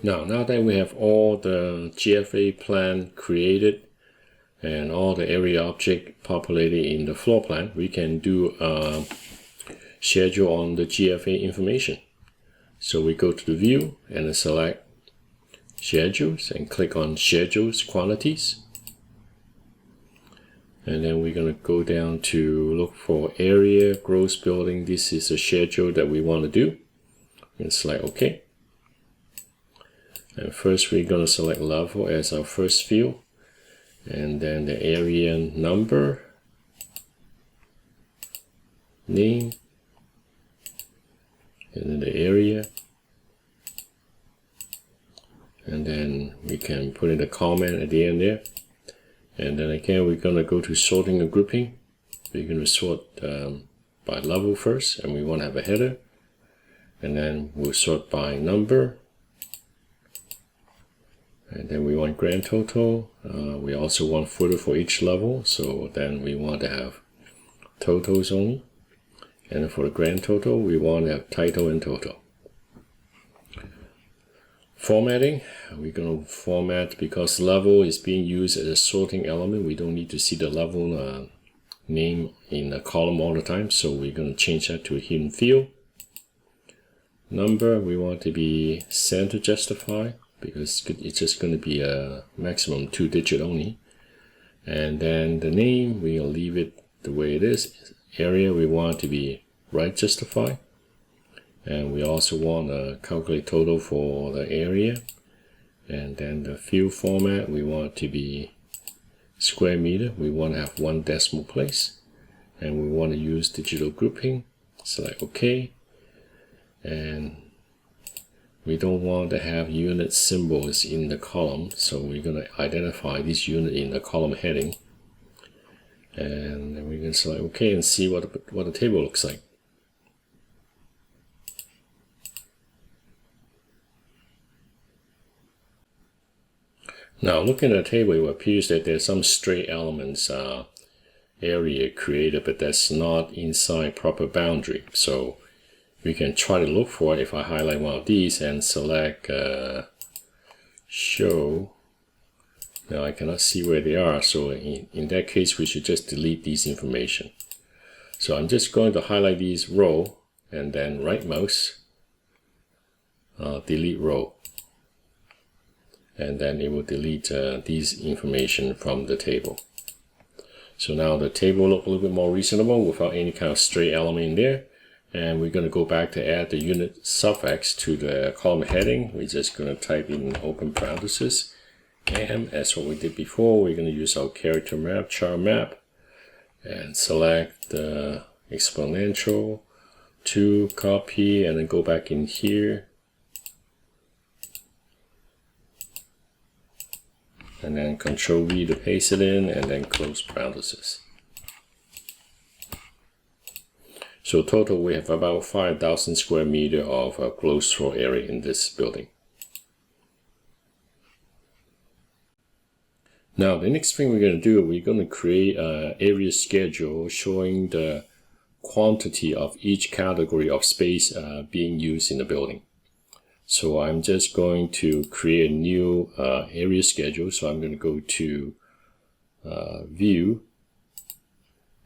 Now that we have all the GFA plan created and all the area object populated in the floor plan, we can do a schedule on the GFA information. So we go to the view and select schedules and click on schedules quantities. And then we're going to go down to look for area gross building. This is a schedule that we want to do. And select OK. And first we're going to select level as our first field. And then the area number, name, and then the area. And then we can put in a comment at the end there. And then again, we're going to go to sorting and grouping. We're going to sort by level first, and we want to have a header. And then we'll sort by number. And then we want grand total. We also want footer for each level. So then we want to have totals only. And for the grand total, we want to have title and total. Formatting, we're going to format because level is being used as a sorting element. We don't need to see the level name in a column all the time. So we're going to change that to a hidden field. Number, we want to be center justify because it's just going to be a maximum 2-digit only. And then the name, we'll leave it the way it is. Area, we want to be right justify. And we also want to calculate total for the area. And then the field format, we want to be square meter. We want to have 1 decimal place. And we want to use digital grouping. Select OK. And we don't want to have unit symbols in the column. So we're going to identify this unit in the column heading. And then we're going to select OK and see what the table looks like. Now, looking at the table, it appears that there's some stray elements area created, but that's not inside proper boundary. So we can try to look for it if I highlight one of these and select show. Now I cannot see where they are, so in that case, we should just delete these information. So I'm just going to highlight these row and then right mouse, delete row. And then it will delete these information from the table. So now the table looks a little bit more reasonable without any kind of stray element in there. And we're going to go back to add the unit suffix to the column heading. We're just going to type in open parentheses. And as what we did before, we're going to use our character map, char map, and select the exponential to copy and then go back in here. And then Control V to paste it in, and then close parentheses. So total, we have about 5,000 square meter of closed floor area in this building. Now, the next thing we're going to do, we're going to create an area schedule showing the quantity of each category of space being used in the building. So I'm just going to create a new area schedule. So I'm going to go to View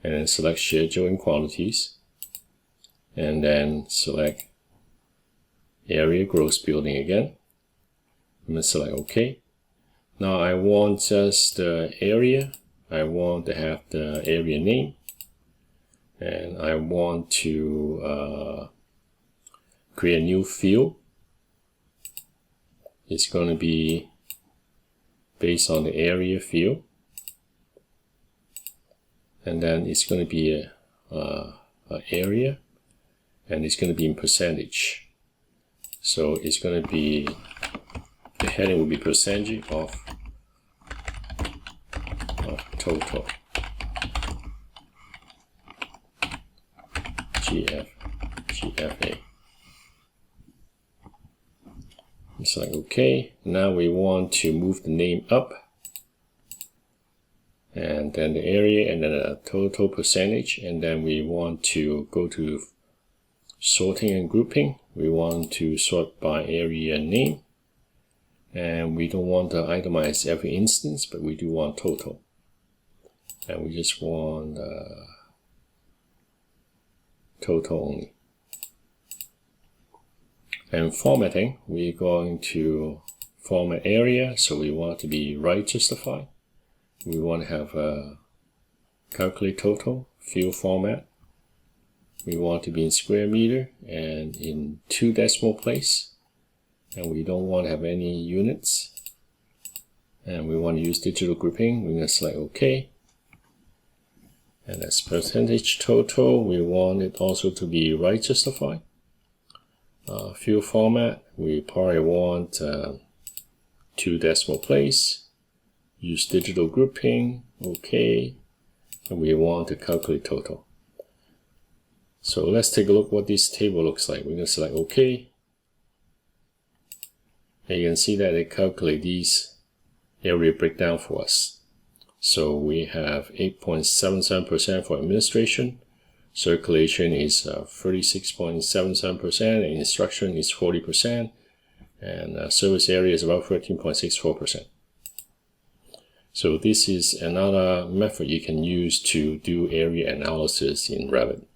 and then select Schedule and Quantities. And then select Area Gross Building again. I'm going to select OK. Now I want just the area. I want to have the area name. And I want to create a new field. It's going to be based on the area field. And then it's going to be a area. And it's going to be in percentage. So it's going to be, the heading will be percentage of total. GFA. It's like OK. Now we want to move the name up. And then the area and then a total percentage. And then we want to go to sorting and grouping. We want to sort by area name. And we don't want to itemize every instance, but we do want total. And we just want total only. And formatting, we're going to format area, so we want it to be right justified. We want to have a calculate total, field format. We want to be in square meter and in 2 decimal place. And we don't want to have any units. And we want to use digital grouping. We're going to select OK. And as percentage total, we want it also to be right justified. Field format, we probably want 2 decimal place. Use digital grouping, OK. And we want to calculate total. So let's take a look what this table looks like. We're going to select OK. And you can see that it calculates these area breakdown for us. So we have 8.77% for administration. Circulation is 36.77%, and instruction is 40%, and service area is about 13.64%. So this is another method you can use to do area analysis in REVIT.